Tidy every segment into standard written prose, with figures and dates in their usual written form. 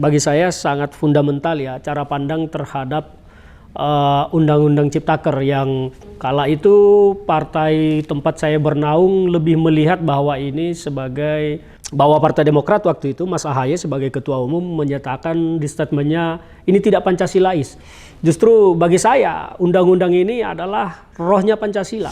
bagi saya sangat fundamental ya cara pandang terhadap Undang-Undang Ciptaker yang kala itu partai tempat saya bernaung lebih melihat bahwa ini sebagai bahwa Partai Demokrat waktu itu Mas Ahaye sebagai ketua umum menyatakan di statementnya ini tidak Pancasilais. Justru bagi saya undang-undang ini adalah rohnya Pancasila.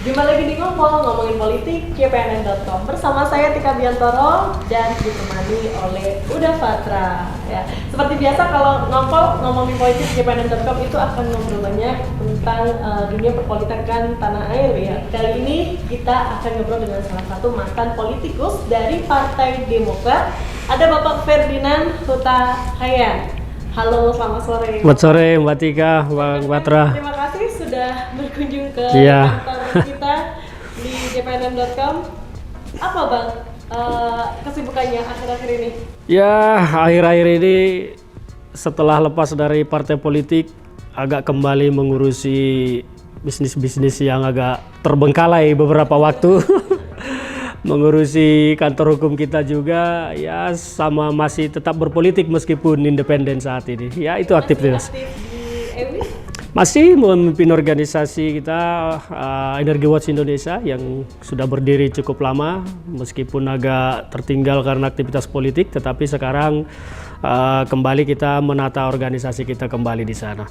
Jumpa lagi di ngomongin politik CPNN.com bersama saya Tika Biantoro dan ditemani oleh Uda Fatra. Ya, seperti biasa kalau ngomongin politik CPNN.com itu akan ngobrol banyak tentang dunia perpolitikan tanah air ya. Kali ini kita akan ngobrol dengan salah satu mantan politikus dari Partai Demokrat. Ada Bapak Ferdinand Huta Hayan. Halo, selamat sore. Selamat sore Mbak Tika, Bang Fatra. Terima kasih sudah berkunjung ke Iya. kantor kita di CPNN.com. Apa Bang kesibukannya akhir-akhir ini? Ya, akhir-akhir ini setelah lepas dari partai politik agak kembali mengurusi bisnis-bisnis yang agak terbengkalai beberapa waktu. Mengurusi kantor hukum kita juga ya, sama masih tetap berpolitik meskipun independen saat ini. Ya, itu aktivitas. Masih aktif di EWI? Masih memimpin organisasi kita Energi Watch Indonesia yang sudah berdiri cukup lama meskipun agak tertinggal karena aktivitas politik, tetapi sekarang kembali kita menata organisasi kita kembali di sana.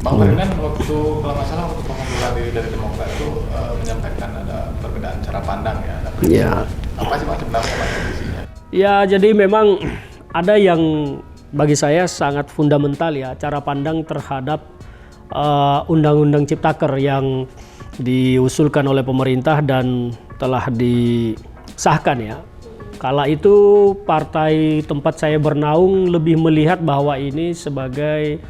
Bang Ferdinand waktu kalau nggak salah waktu pengunduran diri dari Demokrat itu menyampaikan ada perbedaan cara pandang ya. Ya. Apa sih Pak sebenarnya kondisinya? Ya, jadi memang ada yang bagi saya sangat fundamental ya cara pandang terhadap Undang-Undang Ciptaker yang diusulkan oleh pemerintah dan telah disahkan ya. Kala itu partai tempat saya bernaung lebih melihat bahwa ini sebagai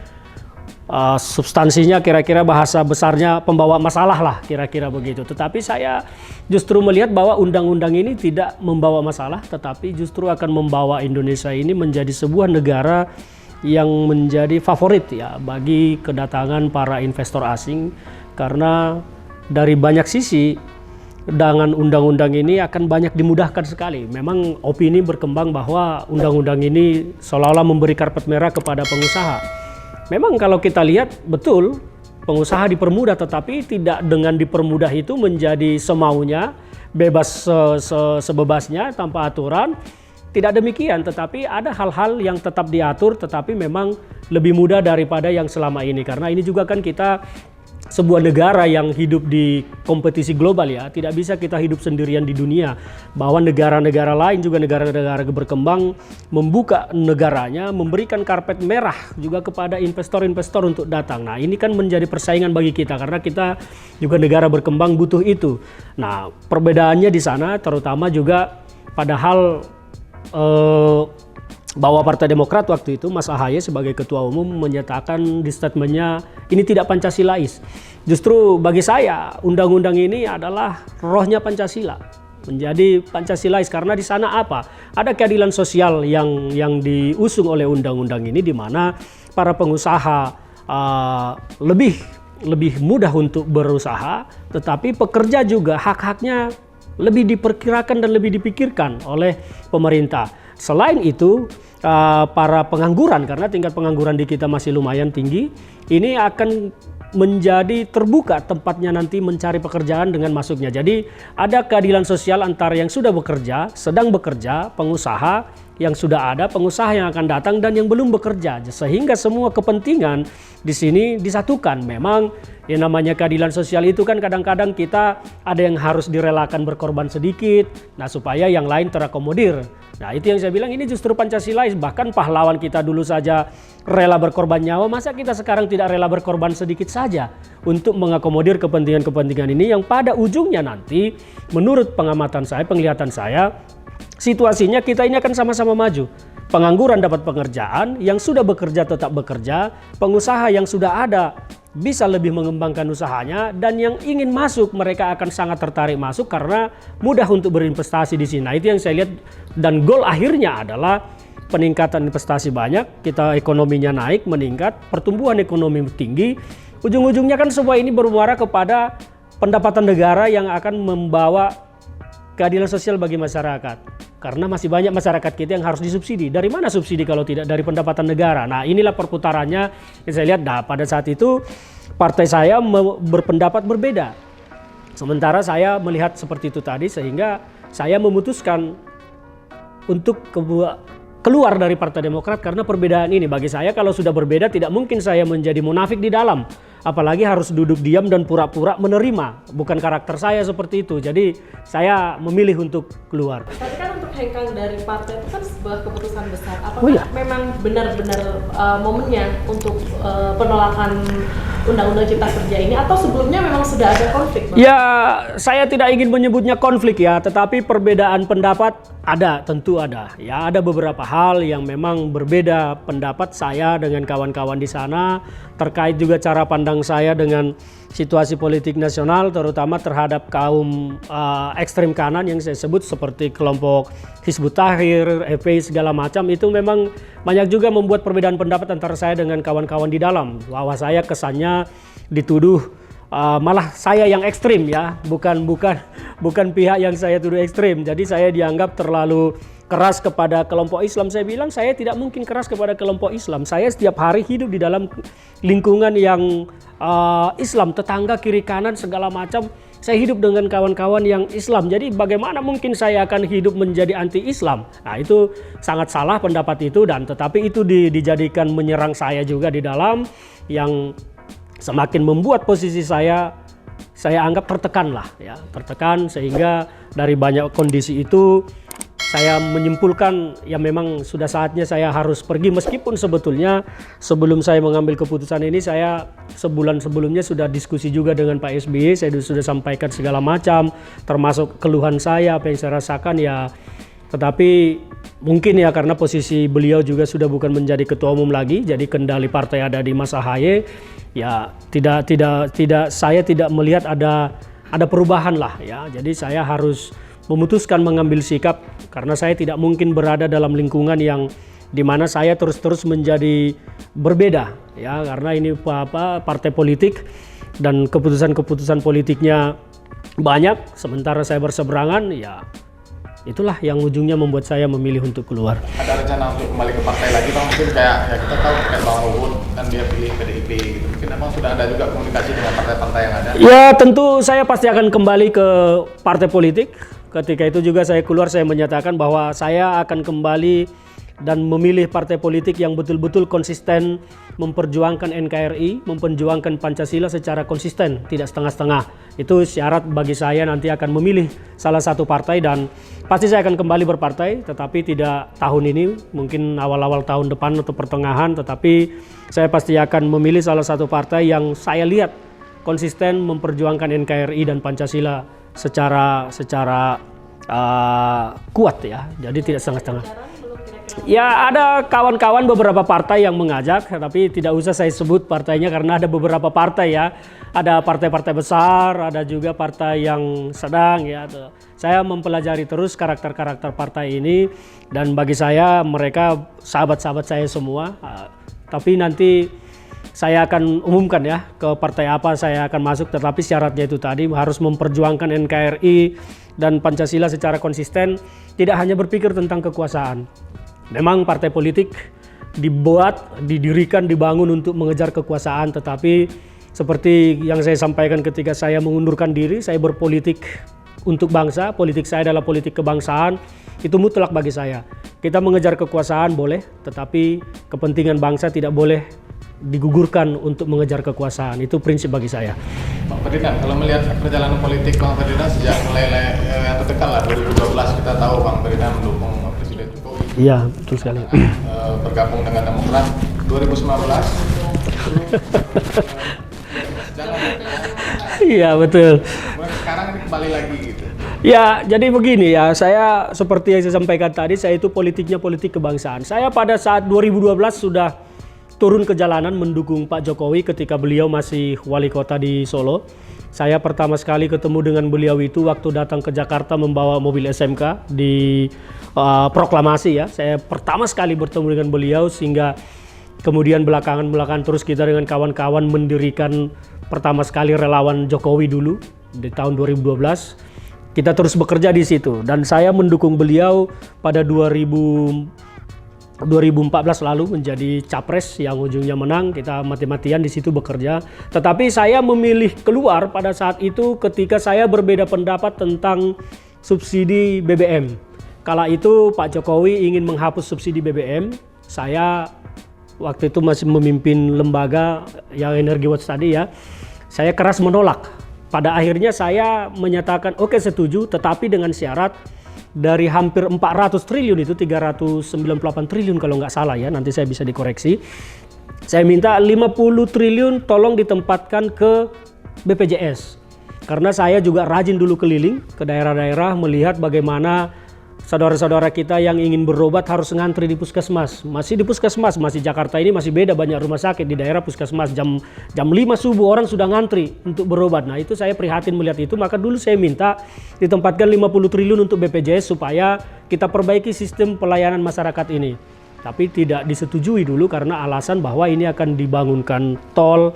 substansinya kira-kira bahasa besarnya pembawa masalah lah kira-kira begitu. Tetapi saya justru melihat bahwa undang-undang ini tidak membawa masalah, tetapi justru akan membawa Indonesia ini menjadi sebuah negara yang menjadi favorit ya bagi kedatangan para investor asing, karena dari banyak sisi dengan undang-undang ini akan banyak dimudahkan sekali. Memang opini berkembang bahwa undang-undang ini seolah-olah memberi karpet merah kepada pengusaha. Memang kalau kita lihat betul pengusaha dipermudah, tetapi tidak dengan dipermudah itu menjadi semaunya, bebas sebebasnya tanpa aturan. Tidak demikian, tetapi ada hal-hal yang tetap diatur, tetapi memang lebih mudah daripada yang selama ini. Karena ini juga kan kita sebuah negara yang hidup di kompetisi global ya. Tidak bisa kita hidup sendirian di dunia. Bahwa negara-negara lain juga negara-negara berkembang membuka negaranya, memberikan karpet merah juga kepada investor-investor untuk datang. Nah, ini kan menjadi persaingan bagi kita karena kita juga negara berkembang butuh itu. Nah, perbedaannya di sana terutama juga padahal bahwa Partai Demokrat waktu itu Mas Ahaye sebagai ketua umum menyatakan di statementnya ini tidak Pancasilais. Justru bagi saya undang-undang ini adalah rohnya Pancasila, menjadi Pancasilais karena di sana apa? Ada keadilan sosial yang diusung oleh undang-undang ini, di mana para pengusaha lebih mudah untuk berusaha, tetapi pekerja juga hak-haknya lebih diperkirakan dan lebih dipikirkan oleh pemerintah. Selain itu, para pengangguran, karena tingkat pengangguran di kita masih lumayan tinggi, ini akan menjadi terbuka tempatnya nanti mencari pekerjaan dengan masuknya. Jadi ada keadilan sosial antara yang sudah bekerja, sedang bekerja, pengusaha yang sudah ada, pengusaha yang akan datang, dan yang belum bekerja. Sehingga semua kepentingan di sini disatukan. Memang yang namanya keadilan sosial itu kan kadang-kadang kita ada yang harus direlakan berkorban sedikit, nah supaya yang lain terakomodir. Nah, itu yang saya bilang ini justru Pancasilais. Bahkan pahlawan kita dulu saja rela berkorban nyawa, masa kita sekarang tidak rela berkorban sedikit saja untuk mengakomodir kepentingan-kepentingan ini yang pada ujungnya nanti menurut pengamatan saya, penglihatan saya, situasinya kita ini akan sama-sama maju. Pengangguran dapat pekerjaan, yang sudah bekerja tetap bekerja, pengusaha yang sudah ada bisa lebih mengembangkan usahanya, dan yang ingin masuk mereka akan sangat tertarik masuk karena mudah untuk berinvestasi di sini. Nah, itu yang saya lihat, dan goal akhirnya adalah peningkatan investasi banyak, kita ekonominya naik, meningkat, pertumbuhan ekonomi tinggi. Ujung-ujungnya kan semua ini bermuara kepada pendapatan negara yang akan membawa keadilan sosial bagi masyarakat. Karena masih banyak masyarakat kita yang harus disubsidi. Dari mana subsidi kalau tidak dari pendapatan negara? Nah, inilah perputarannya yang saya lihat. Nah, pada saat itu partai saya berpendapat berbeda. Sementara saya melihat seperti itu tadi, sehingga saya memutuskan untuk keluar dari Partai Demokrat karena perbedaan ini. Bagi saya kalau sudah berbeda tidak mungkin saya menjadi munafik di dalam. Apalagi harus duduk diam dan pura-pura menerima. Bukan karakter saya seperti itu. Jadi saya memilih untuk keluar. Tapi kan untuk hengkang dari partai itu kan sebuah keputusan besar. Apakah memang benar-benar momennya untuk penolakan Undang-Undang Cipta Kerja ini, atau sebelumnya memang sudah ada konflik, Bang? Ya, saya tidak ingin menyebutnya konflik ya, tetapi perbedaan pendapat ada, tentu ada. Ya, ada beberapa hal yang memang berbeda pendapat saya dengan kawan-kawan di sana, terkait juga cara pandang saya dengan situasi politik nasional, terutama terhadap kaum ekstrem kanan yang saya sebut seperti kelompok Hizbut Tahrir, FPI segala macam. Itu memang banyak juga membuat perbedaan pendapat antara saya dengan kawan-kawan di dalam, bahwa saya kesannya dituduh malah saya yang ekstrim ya, bukan pihak yang saya tuduh ekstrim. Jadi saya dianggap terlalu keras kepada kelompok Islam. Saya bilang saya tidak mungkin keras kepada kelompok Islam. Saya setiap hari hidup di dalam lingkungan yang Islam, tetangga kiri kanan segala macam. Saya hidup dengan kawan-kawan yang Islam. Jadi bagaimana mungkin saya akan hidup menjadi anti-Islam? Nah, itu sangat salah pendapat itu, dan tetapi itu dijadikan menyerang saya juga di dalam, yang semakin membuat posisi saya anggap tertekan lah ya, tertekan, sehingga dari banyak kondisi itu saya menyimpulkan ya memang sudah saatnya saya harus pergi, meskipun sebetulnya sebelum saya mengambil keputusan ini saya sebulan sebelumnya sudah diskusi juga dengan Pak SBY, saya sudah sampaikan segala macam termasuk keluhan saya, apa yang saya rasakan ya. Tetapi mungkin ya karena posisi beliau juga sudah bukan menjadi ketua umum lagi, jadi kendali partai ada di Mas AHY, ya saya tidak melihat ada perubahan lah ya. Jadi saya harus memutuskan mengambil sikap karena saya tidak mungkin berada dalam lingkungan yang dimana saya terus menjadi berbeda ya, karena ini partai politik dan keputusan politiknya banyak, sementara saya berseberangan ya. Itulah yang ujungnya membuat saya memilih untuk keluar. Ada rencana untuk kembali ke partai lagi, Bang? Mungkin kayak ya kita tahu kayak Bang Ruhut kan dia pilih PDIP gitu. Mungkin emang sudah ada juga komunikasi dengan partai-partai yang ada? Ya, tentu saya pasti akan kembali ke partai politik. Ketika itu juga saya keluar, saya menyatakan bahwa saya akan kembali dan memilih partai politik yang betul-betul konsisten memperjuangkan NKRI, memperjuangkan Pancasila secara konsisten, tidak setengah-setengah. Itu syarat bagi saya nanti akan memilih salah satu partai, dan pasti saya akan kembali berpartai, tetapi tidak tahun ini, mungkin awal-awal tahun depan atau pertengahan, tetapi saya pasti akan memilih salah satu partai yang saya lihat konsisten memperjuangkan NKRI dan Pancasila secara kuat ya, jadi tidak setengah-setengah. Ya, ada kawan-kawan beberapa partai yang mengajak, tapi tidak usah saya sebut partainya karena ada beberapa partai ya. Ada partai-partai besar, ada juga partai yang sedang ya. Saya mempelajari terus karakter-karakter partai ini, dan bagi saya mereka sahabat-sahabat saya semua. Tapi nanti saya akan umumkan ya ke partai apa saya akan masuk, tetapi syaratnya itu tadi harus memperjuangkan NKRI dan Pancasila secara konsisten, tidak hanya berpikir tentang kekuasaan. Memang partai politik didirikan, dibangun untuk mengejar kekuasaan, tetapi seperti yang saya sampaikan ketika saya mengundurkan diri, saya berpolitik untuk bangsa, politik saya adalah politik kebangsaan, itu mutlak bagi saya. Kita mengejar kekuasaan boleh, tetapi kepentingan bangsa tidak boleh digugurkan untuk mengejar kekuasaan, itu prinsip bagi saya. Bang Ferdinand, kalau melihat perjalanan politik Bang Ferdinand sejak mulai yang terdekat lah 2012, kita tahu Bang Ferdinand mendukung Presiden Jokowi. Iya, betul sekali. Bergabung dengan Demokrat 2019. Iya, betul. Sekarang ini kembali lagi gitu. Ya, jadi begini ya, saya seperti yang saya sampaikan tadi, saya itu politiknya politik kebangsaan. Saya pada saat 2012 sudah turun ke jalanan mendukung Pak Jokowi ketika beliau masih wali kota di Solo. Saya pertama sekali ketemu dengan beliau itu waktu datang ke Jakarta membawa mobil SMK di proklamasi ya. Saya pertama sekali bertemu dengan beliau sehingga kemudian belakangan terus kita dengan kawan-kawan mendirikan pertama sekali relawan Jokowi dulu di tahun 2012. Kita terus bekerja di situ dan saya mendukung beliau pada 2014 lalu menjadi capres yang ujungnya menang. Kita mati-matian di situ bekerja. Tetapi saya memilih keluar pada saat itu ketika saya berbeda pendapat tentang subsidi BBM. Kala itu Pak Jokowi ingin menghapus subsidi BBM. Saya waktu itu masih memimpin lembaga yang Energy Watch tadi ya. Saya keras menolak. Pada akhirnya saya menyatakan oke, setuju, tetapi dengan syarat dari hampir 400 triliun itu 398 triliun kalau nggak salah ya, nanti saya bisa dikoreksi. Saya minta 50 triliun tolong ditempatkan ke BPJS. Karena saya juga rajin dulu keliling ke daerah-daerah melihat bagaimana saudara-saudara kita yang ingin berobat harus ngantri di puskesmas. Masih di puskesmas, masih Jakarta ini masih beda, banyak rumah sakit di daerah puskesmas. Jam 5 subuh orang sudah ngantri untuk berobat. Nah itu saya prihatin melihat itu, maka dulu saya minta ditempatkan 50 triliun untuk BPJS supaya kita perbaiki sistem pelayanan masyarakat ini. Tapi tidak disetujui dulu karena alasan bahwa ini akan dibangunkan tol,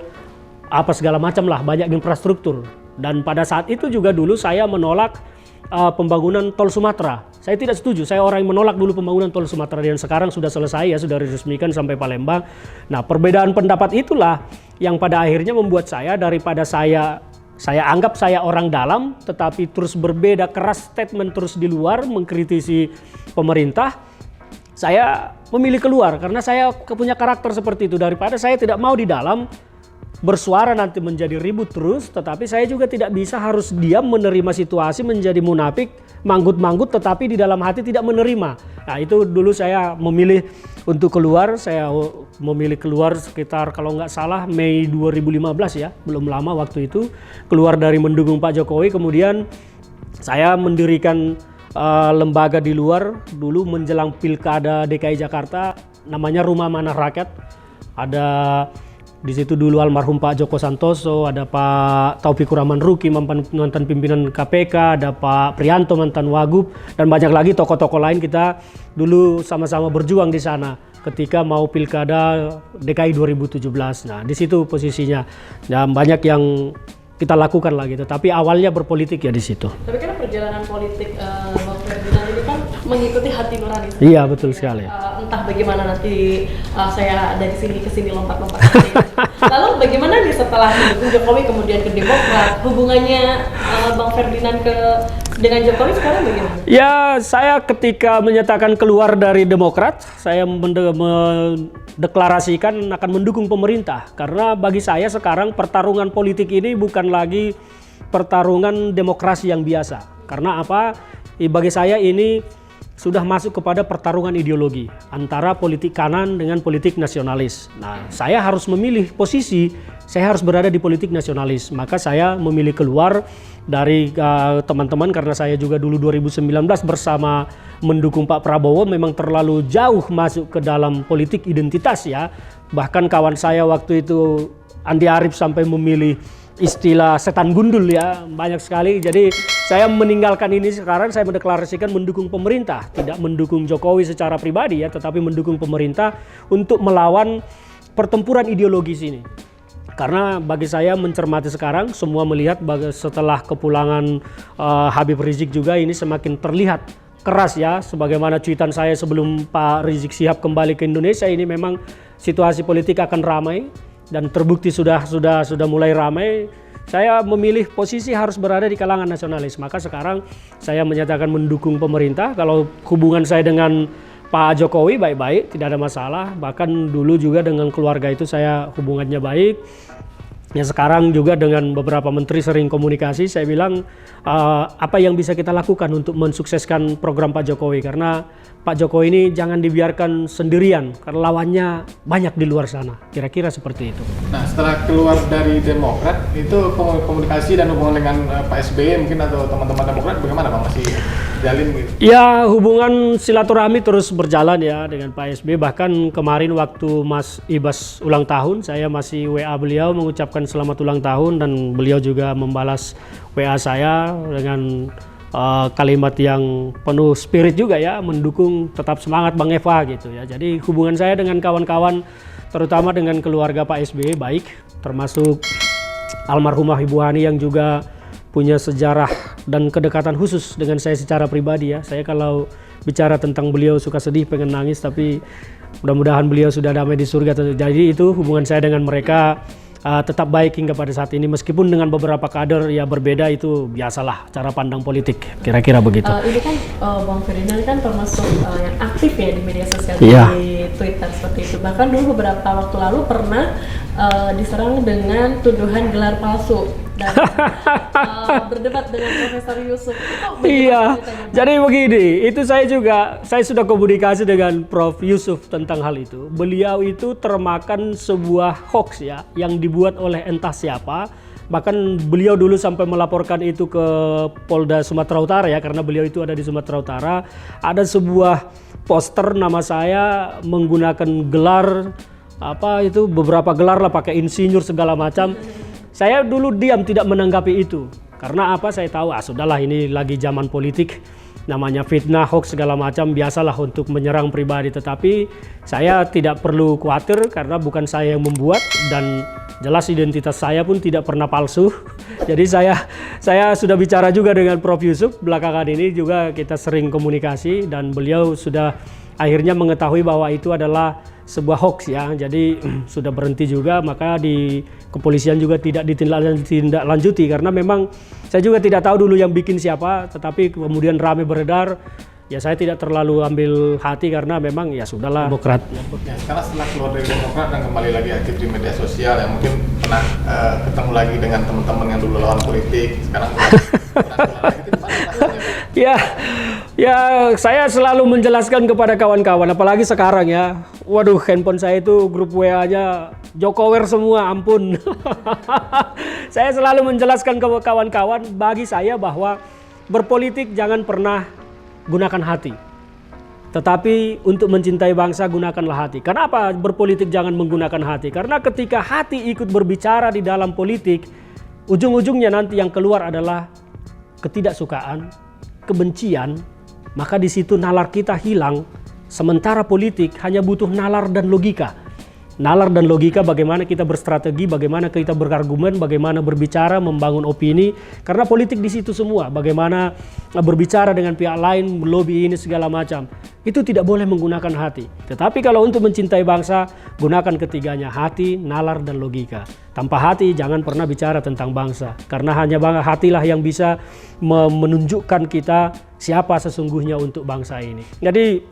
apa segala macam lah, banyak infrastruktur. Dan pada saat itu juga dulu saya menolak pembangunan tol Sumatera. Saya tidak setuju, saya orang yang menolak dulu pembangunan tol Sumatera dan sekarang sudah selesai ya, sudah diresmikan sampai Palembang. Nah perbedaan pendapat itulah yang pada akhirnya membuat saya daripada saya anggap saya orang dalam tetapi terus berbeda keras statement terus di luar mengkritisi pemerintah, saya memilih keluar karena saya punya karakter seperti itu. Daripada saya tidak mau di dalam bersuara nanti menjadi ribut terus, tetapi saya juga tidak bisa harus diam menerima situasi menjadi munafik, manggut-manggut tetapi di dalam hati tidak menerima. Nah itu dulu saya memilih untuk keluar, saya memilih keluar sekitar kalau nggak salah Mei 2015 ya, belum lama waktu itu, keluar dari mendukung Pak Jokowi. Kemudian saya mendirikan lembaga di luar dulu menjelang Pilkada DKI Jakarta, namanya Rumah Amanah Rakyat. Ada di situ dulu almarhum Pak Joko Santoso, ada Pak Taufikur Rahman Ruki, mantan pimpinan KPK, ada Pak Prianto, mantan Wagub, dan banyak lagi tokoh-tokoh lain. Kita dulu sama-sama berjuang di sana ketika mau Pilkada DKI 2017. Nah, di situ posisinya. Dan banyak yang kita lakukan lagi, tetapi awalnya berpolitik ya di situ. Tapi kan perjalanan politik Bang Ferdinand ini kan mengikuti hati nurani. Iya betul sekali. Entah bagaimana nanti saya dari sini ke sini lompat-lompat. Lalu bagaimana nih setelah mendukung Jokowi kemudian ke Demokrat, hubungannya Bang Ferdinand dengan Jokowi sekarang bagaimana? Ya saya ketika menyatakan keluar dari Demokrat, saya mendeklarasikan akan mendukung pemerintah karena bagi saya sekarang pertarungan politik ini bukan lagi pertarungan demokrasi yang biasa. Karena apa? Bagi saya ini sudah masuk kepada pertarungan ideologi antara politik kanan dengan politik nasionalis. Nah, saya harus memilih posisi, saya harus berada di politik nasionalis. Maka saya memilih keluar dari teman-teman karena saya juga dulu 2019 bersama mendukung Pak Prabowo memang terlalu jauh masuk ke dalam politik identitas ya. Bahkan kawan saya waktu itu Andi Arief sampai memilih istilah setan gundul ya, banyak sekali. Jadi saya meninggalkan ini sekarang, saya mendeklarasikan mendukung pemerintah, tidak mendukung Jokowi secara pribadi ya, tetapi mendukung pemerintah untuk melawan pertempuran ideologis ini. Karena bagi saya mencermati sekarang, semua melihat setelah kepulangan Habib Rizik juga ini semakin terlihat keras ya, sebagaimana cuitan saya sebelum Pak Rizik Syihab kembali ke Indonesia ini memang situasi politik akan ramai. Dan terbukti sudah mulai ramai. Saya memilih posisi harus berada di kalangan nasionalis. Maka sekarang saya menyatakan mendukung pemerintah. Kalau hubungan saya dengan Pak Jokowi baik-baik, tidak ada masalah. Bahkan dulu juga dengan keluarga itu saya hubungannya baik. Ya sekarang juga dengan beberapa menteri sering komunikasi, saya bilang apa yang bisa kita lakukan untuk mensukseskan program Pak Jokowi. Karena Pak Jokowi ini jangan dibiarkan sendirian, karena lawannya banyak di luar sana. Kira-kira seperti itu. Nah setelah keluar dari Demokrat, itu komunikasi dan hubungan dengan Pak SBY mungkin atau teman-teman Demokrat bagaimana Bang? Masih terjalin gitu? Ya, hubungan silaturahmi terus berjalan ya dengan Pak SBY. Bahkan kemarin waktu Mas Ibas ulang tahun, saya masih WA beliau mengucapkan selamat ulang tahun, dan beliau juga membalas WA saya dengan kalimat yang penuh spirit juga ya, mendukung tetap semangat Bang Eva gitu ya. Jadi hubungan saya dengan kawan-kawan, terutama dengan keluarga Pak SBY baik, termasuk almarhumah Ibu Hani yang juga punya sejarah dan kedekatan khusus dengan saya secara pribadi ya. Saya kalau bicara tentang beliau suka sedih, pengen nangis, tapi mudah-mudahan beliau sudah damai di surga. Jadi itu hubungan saya dengan mereka tetap baik hingga pada saat ini, meskipun dengan beberapa kader ya berbeda, itu biasalah cara pandang politik, kira-kira begitu. Ini kan Bang Ferdinand kan termasuk yang aktif ya di media sosial, Iya. di Twitter seperti itu. Bahkan dulu beberapa waktu lalu pernah diserang dengan tuduhan gelar palsu dan berdebat dengan Profesor Yusuf. Itu bagaimana Iya, ceritanya, Bang? jadi begini, itu saya sudah komunikasi dengan Prof. Yusuf tentang hal itu. Beliau itu termakan sebuah hoax ya, yang dibuat oleh entah siapa. Bahkan beliau dulu sampai melaporkan itu ke Polda Sumatera Utara ya, karena beliau itu ada di Sumatera Utara. Ada sebuah poster nama saya menggunakan gelar, beberapa gelar lah, pakai insinyur segala macam. Saya dulu diam, tidak menanggapi itu. Karena apa? Saya tahu, sudahlah, ini lagi zaman politik, namanya fitnah, hoax segala macam, biasalah untuk menyerang pribadi. Tetapi saya tidak perlu khawatir karena bukan saya yang membuat, dan jelas identitas saya pun tidak pernah palsu. Jadi saya sudah bicara juga dengan Prof. Yusuf belakangan ini, juga kita sering komunikasi, dan beliau sudah akhirnya mengetahui bahwa itu adalah sebuah hoax ya. Jadi sudah berhenti juga, maka di kepolisian juga tidak ditindaklanjuti, karena memang saya juga tidak tahu dulu yang bikin siapa, tetapi kemudian ramai beredar. Ya saya tidak terlalu ambil hati karena memang ya sudahlah, Demokrat. Ya, sekarang setelah keluar dari Demokrat dan kembali lagi aktif di media sosial, yang mungkin pernah ketemu lagi dengan teman-teman yang dulu lawan politik, sekarang pernah lagi, gimana rasanya? Ya, saya selalu menjelaskan kepada kawan-kawan, apalagi sekarang ya. Waduh, handphone saya itu grup WA-nya Jokower semua, ampun. Saya selalu menjelaskan ke kawan-kawan, bagi saya bahwa berpolitik jangan pernah gunakan hati. Tetapi untuk mencintai bangsa gunakanlah hati. Kenapa berpolitik jangan menggunakan hati? Karena ketika hati ikut berbicara di dalam politik, ujung-ujungnya nanti yang keluar adalah ketidaksukaan, kebencian, maka di situ nalar kita hilang. Sementara politik hanya butuh nalar dan logika. Nalar dan logika, bagaimana kita berstrategi, bagaimana kita berargumen, bagaimana berbicara, membangun opini. Karena politik di situ semua, bagaimana berbicara dengan pihak lain, lobby ini segala macam. Itu tidak boleh menggunakan hati. Tetapi kalau untuk mencintai bangsa, gunakan ketiganya, hati, nalar, dan logika. Tanpa hati jangan pernah bicara tentang bangsa. Karena hanya hatilah yang bisa menunjukkan kita siapa sesungguhnya untuk bangsa ini. Jadi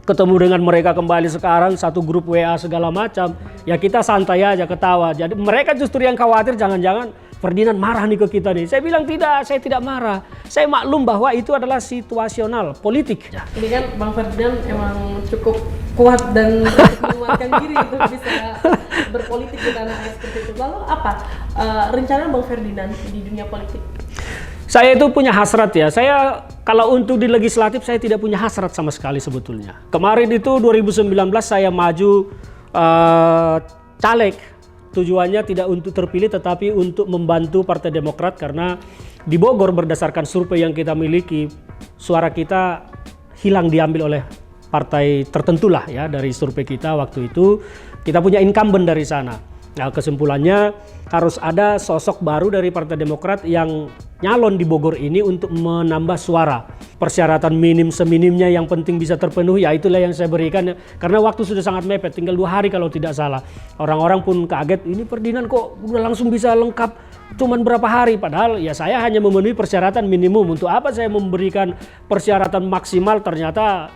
ketemu dengan mereka kembali sekarang, satu grup WA segala macam, ya kita santai aja, ketawa. Jadi mereka justru yang khawatir, jangan-jangan Ferdinand marah nih ke kita nih. Saya bilang tidak, saya tidak marah. Saya maklum bahwa itu adalah situasional politik. Ini kan Bang Ferdinand emang cukup kuat dan menguatkan diri untuk bisa berpolitik di tanah air seperti itu. Lalu apa rencana Bang Ferdinand di dunia politik? Saya itu punya hasrat ya. Saya kalau untuk di legislatif saya tidak punya hasrat sama sekali sebetulnya. Kemarin itu 2019 saya maju caleg. Tujuannya tidak untuk terpilih tetapi untuk membantu Partai Demokrat, karena di Bogor berdasarkan survei yang kita miliki, suara kita hilang diambil oleh partai tertentu lah ya. Dari survei kita waktu itu kita punya incumbent dari sana. Nah, kesimpulannya harus ada sosok baru dari Partai Demokrat yang nyalon di Bogor ini untuk menambah suara. Persyaratan minim seminimnya yang penting bisa terpenuhi, ya itulah yang saya berikan. Karena waktu sudah sangat mepet, tinggal 2 hari kalau tidak salah. Orang-orang pun kaget, ini Ferdinand kok udah langsung bisa lengkap cuman berapa hari. Padahal ya saya hanya memenuhi persyaratan minimum. Untuk apa saya memberikan persyaratan maksimal, ternyata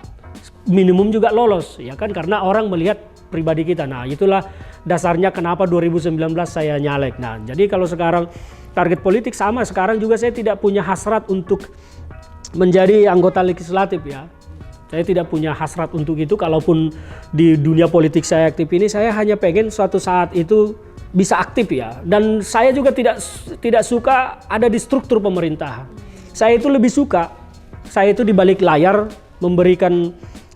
minimum juga lolos. Ya kan, karena orang melihat pribadi kita. Nah itulah dasarnya kenapa 2019 saya nyalek. Nah jadi kalau sekarang target politik sama, sekarang juga saya tidak punya hasrat untuk menjadi anggota legislatif ya. Saya tidak punya hasrat untuk itu. Kalaupun di dunia politik saya aktif ini, saya hanya pengen suatu saat itu bisa aktif ya. Dan saya juga tidak suka ada di struktur pemerintahan. Saya itu lebih suka saya itu di balik layar memberikan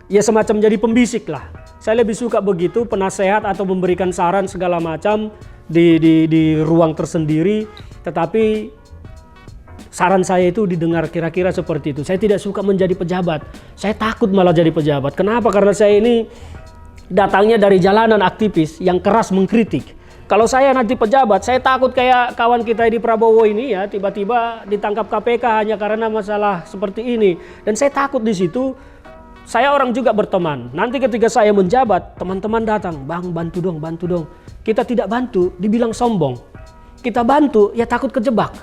ya semacam jadi pembisik lah. Saya lebih suka begitu, penasehat atau memberikan saran segala macam di ruang tersendiri, tetapi saran saya itu didengar kira-kira seperti itu. Saya tidak suka menjadi pejabat. Saya takut malah jadi pejabat. Kenapa? Karena saya ini datangnya dari jalanan aktivis yang keras mengkritik. Kalau saya nanti pejabat, saya takut kayak kawan kita di Prabowo ini ya, tiba-tiba ditangkap KPK hanya karena masalah seperti ini. Dan saya takut di situ. Saya orang juga berteman. Nanti ketika saya menjabat, teman-teman datang, "Bang, bantu dong. Kita tidak bantu, dibilang sombong. Kita bantu, ya takut kejebak."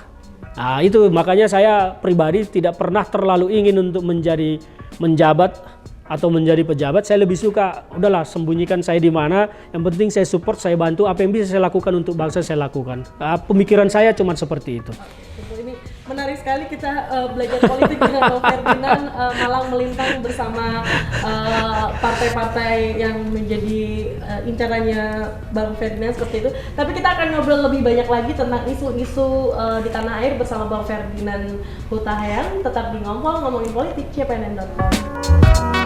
Nah itu makanya saya pribadi tidak pernah terlalu ingin untuk menjadi menjabat atau menjadi pejabat. Saya lebih suka udahlah sembunyikan saya di mana, yang penting saya support, saya bantu, apa yang bisa saya lakukan untuk bangsa saya lakukan. Pemikiran saya cuma seperti itu. Ini menarik sekali kita belajar politik dengan Bang Ferdinand, malang melintang bersama partai-partai yang menjadi incarannya Bang Ferdinand seperti itu. Tapi kita akan ngobrol lebih banyak lagi tentang isu-isu di tanah air bersama Bang Ferdinand Huta Hayan. Tetap di Ngompol, ngomongin politik, cpnn.com.